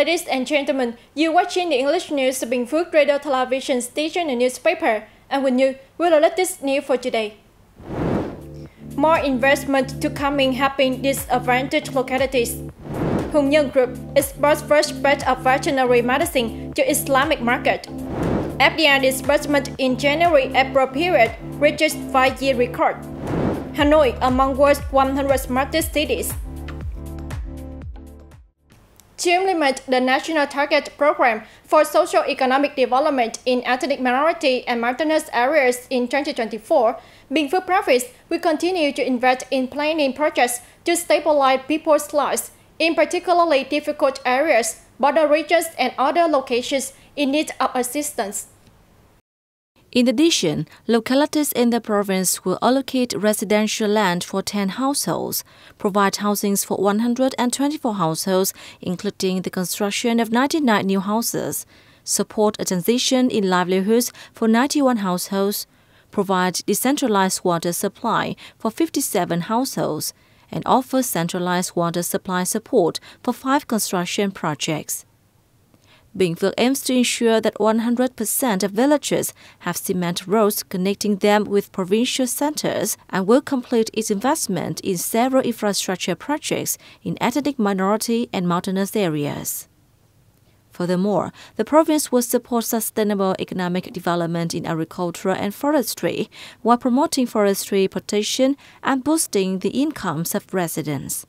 Ladies and gentlemen, you're watching the English news of Bình Phước Radio Television Station and Newspaper, and with you, we'll let this news for today. More investment to coming helping disadvantaged localities. Nhân Group exports first batch of veterinary medicine to Islamic market. FDI disbursement in January-April period reaches 5-year record. Hanoi among world's 100 smartest cities. To implement the National Target Program for Socio-Economic Development in Ethnic Minority and Mountainous Areas in 2024, Bình Phước Province will continue to invest in planning projects to stabilize people's lives in particularly difficult areas, border regions, and other locations in need of assistance. In addition, localities in the province will allocate residential land for 10 households, provide housings for 124 households, including the construction of 99 new houses, support a transition in livelihoods for 91 households, provide decentralized water supply for 57 households, and offer centralized water supply support for 5 construction projects. Bình Phước aims to ensure that 100% of villages have cement roads connecting them with provincial centers and will complete its investment in several infrastructure projects in ethnic minority and mountainous areas. Furthermore, the province will support sustainable economic development in agriculture and forestry while promoting forestry protection and boosting the incomes of residents.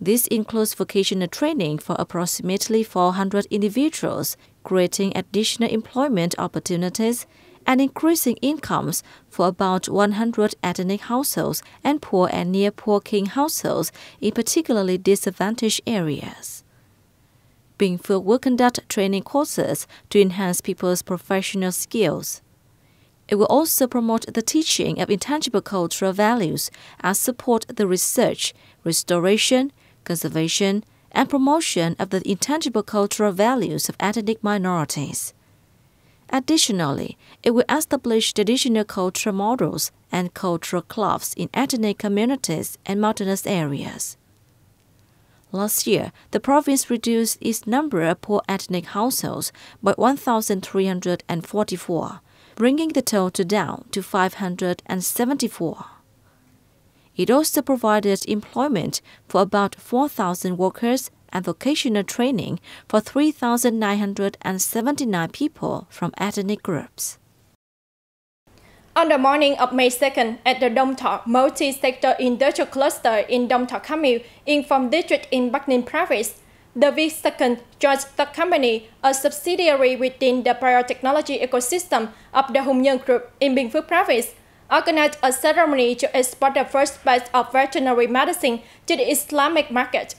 This includes vocational training for approximately 400 individuals, creating additional employment opportunities, and increasing incomes for about 100 ethnic households and poor and near-poor king households in particularly disadvantaged areas. Bình Phước will conduct training courses to enhance people's professional skills. It will also promote the teaching of intangible cultural values and support the research, restoration, conservation, and promotion of the intangible cultural values of ethnic minorities. Additionally, it will establish traditional cultural models and cultural clubs in ethnic communities and mountainous areas. Last year, the province reduced its number of poor ethnic households by 1,344, bringing the total down to 574. It also provided employment for about 4,000 workers and vocational training for 3,979 people from ethnic groups. On the morning of May 2nd, at the Đông Thọ Multi-Sector Industrial Cluster in Đông Thọ Camille, in Phong District in Bắc Ninh Province, the V2nd Joint Stock Company, a subsidiary within the biotechnology ecosystem of the Nhân Group in Bình Phước Province, organized a ceremony to export the first batch of veterinary medicine to the Islamic market.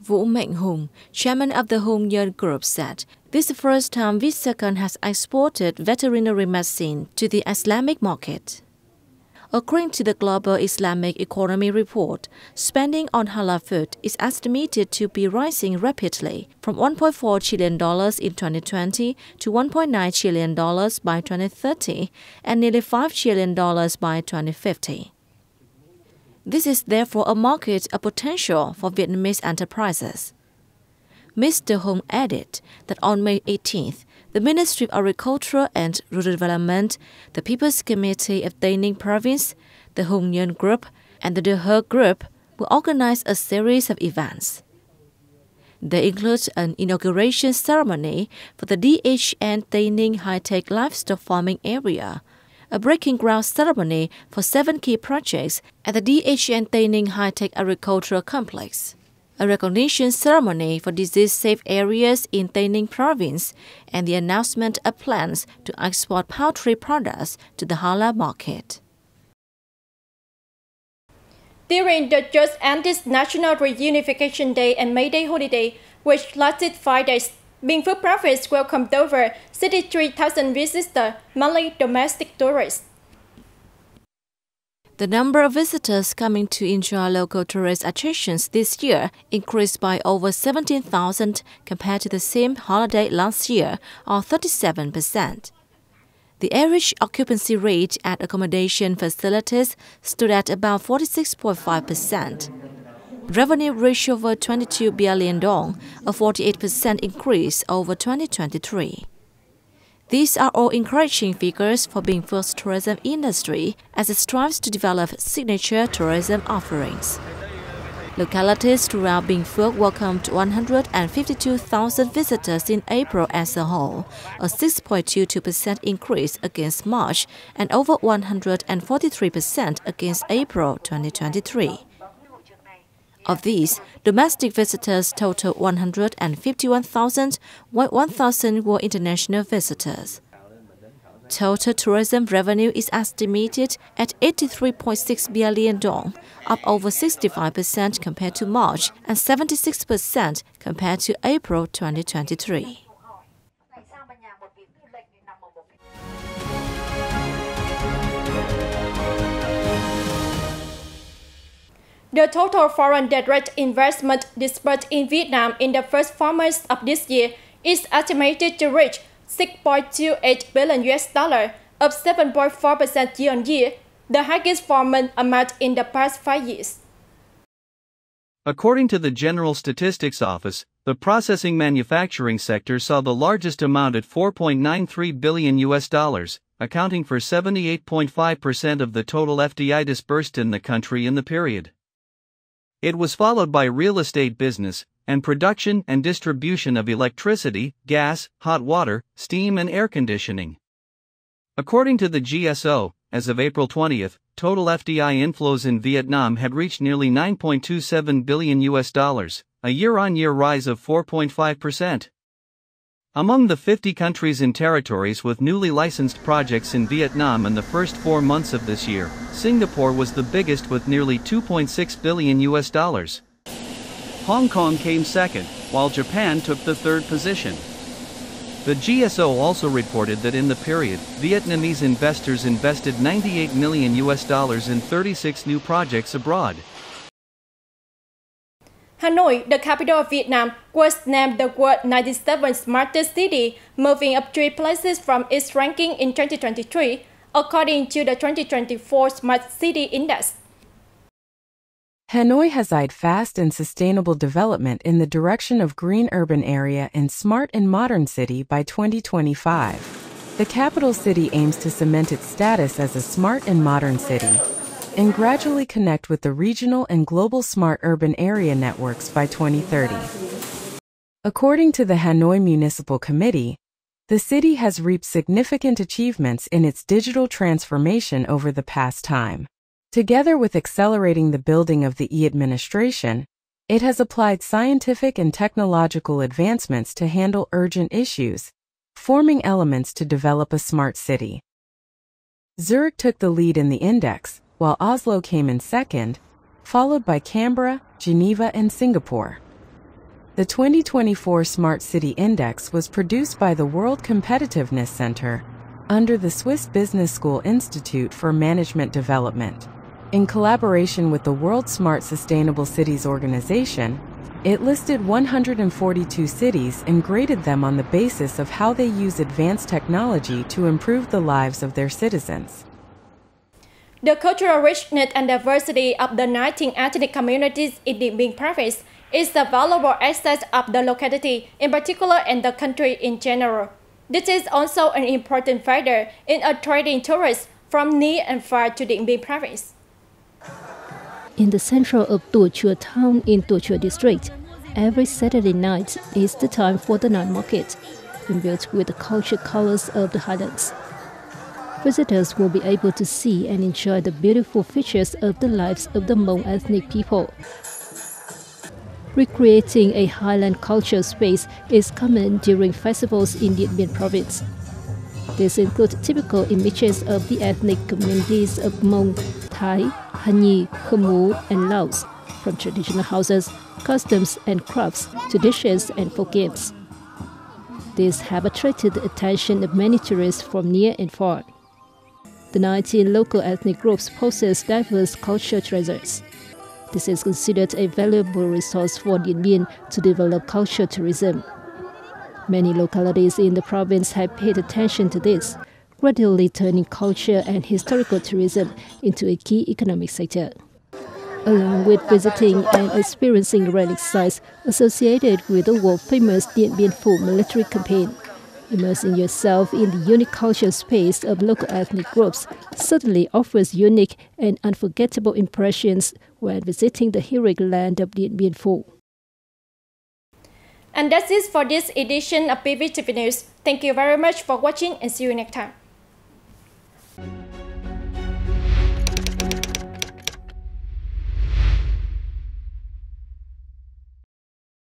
Vũ Mạnh Hùng, chairman of the Nhân Group, said, "This is the first time V2nd has exported veterinary medicine to the Islamic market." According to the Global Islamic Economy Report, spending on halal food is estimated to be rising rapidly from $1.4 trillion in 2020 to $1.9 trillion by 2030 and nearly $5 trillion by 2050. This is therefore a market of potential for Vietnamese enterprises. Mr. Hùng added that on May 18th, the Ministry of Agriculture and Rural Development, the People's Committee of Tây Ninh Province, the Nhân Group, and the Her Group will organize a series of events. They include an inauguration ceremony for the DHN Tây Ninh High-Tech Livestock Farming Area, a breaking ground ceremony for 7 key projects at the DHN Tây Ninh High-Tech Agricultural Complex, a recognition ceremony for disease-safe areas in Tây Ninh Province, and the announcement of plans to export poultry products to the halal market. During the just ended National Reunification Day and May Day holiday, which lasted 5 days, Bình Phước Province welcomed over 63,000 visitors, mainly domestic tourists. The number of visitors coming to enjoy local tourist attractions this year increased by over 17,000 compared to the same holiday last year, or 37%. The average occupancy rate at accommodation facilities stood at about 46.5%. Revenue reached over 22 billion dong, a 48% increase over 2023. These are all encouraging figures for Bình Phước tourism industry as it strives to develop signature tourism offerings. Localities throughout Bình Phước welcomed 152,000 visitors in April as a whole, a 6.22% increase against March and over 143% against April 2023. Of these, domestic visitors totaled 151,000, while 1,000 were international visitors. Total tourism revenue is estimated at 83.6 billion dong, up over 65% compared to March and 76% compared to April 2023. The total foreign direct investment disbursed in Vietnam in the first 4 months of this year is estimated to reach $6.28 billion, up 7.4% year-on-year, the highest 4-month amount in the past 5 years. According to the General Statistics Office, the processing manufacturing sector saw the largest amount at $4.93 billion, accounting for 78.5% of the total FDI disbursed in the country in the period. It was followed by real estate business, and production and distribution of electricity, gas, hot water, steam and air conditioning. According to the GSO, as of April 20, total FDI inflows in Vietnam had reached nearly $9.27 billion, a year-on-year rise of 4.5%. Among the 50 countries and territories with newly licensed projects in Vietnam in the first 4 months of this year, Singapore was the biggest with nearly $2.6 billion. Hong Kong came second, while Japan took the third position. The GSO also reported that in the period, Vietnamese investors invested $98 million in 36 new projects abroad. Hanoi, the capital of Vietnam, was named the world's 97th smartest city, moving up 3 places from its ranking in 2023, according to the 2024 Smart City Index. Hanoi has eyed fast and sustainable development in the direction of green urban area and smart and modern city by 2025. The capital city aims to cement its status as a smart and modern city and gradually connect with the regional and global smart urban area networks by 2030. According to the Hanoi Municipal Committee, the city has reaped significant achievements in its digital transformation over the past time. Together with accelerating the building of the e-administration, it has applied scientific and technological advancements to handle urgent issues, forming elements to develop a smart city. Zurich took the lead in the index, while Oslo came in second, followed by Canberra, Geneva, and Singapore. The 2024 Smart City Index was produced by the World Competitiveness Center under the Swiss Business School Institute for Management Development. In collaboration with the World Smart Sustainable Cities Organization, it listed 142 cities and graded them on the basis of how they use advanced technology to improve the lives of their citizens. The cultural richness and diversity of the 19 ethnic communities in Điện Biên province is a valuable asset of the locality, in particular, and the country in general. This is also an important factor in attracting tourists from near and far to Điện Biên province. In the center of Tù Chùa town in Tù Chùa district, every Saturday night is the time for the night market, imbued with the cultural colors of the highlands. Visitors will be able to see and enjoy the beautiful features of the lives of the Hmong ethnic people. Recreating a highland cultural space is common during festivals in Điện Biên province. These include typical images of the ethnic communities of Hmong, Thai, Hanyi, Khmer, and Laos, from traditional houses, customs, and crafts to dishes and folk games. These have attracted the attention of many tourists from near and far. The 19 local ethnic groups possess diverse cultural treasures. This is considered a valuable resource for Điện Biên to develop cultural tourism. Many localities in the province have paid attention to this, gradually turning culture and historical tourism into a key economic sector. along with visiting and experiencing relic sites associated with the world-famous Dien Bien Phu military campaign. Immersing yourself in the unique cultural space of local ethnic groups certainly offers unique and unforgettable impressions when visiting the heroic land of Dien Bien Phu. And that's it for this edition of BPTV News. Thank you very much for watching and see you next time.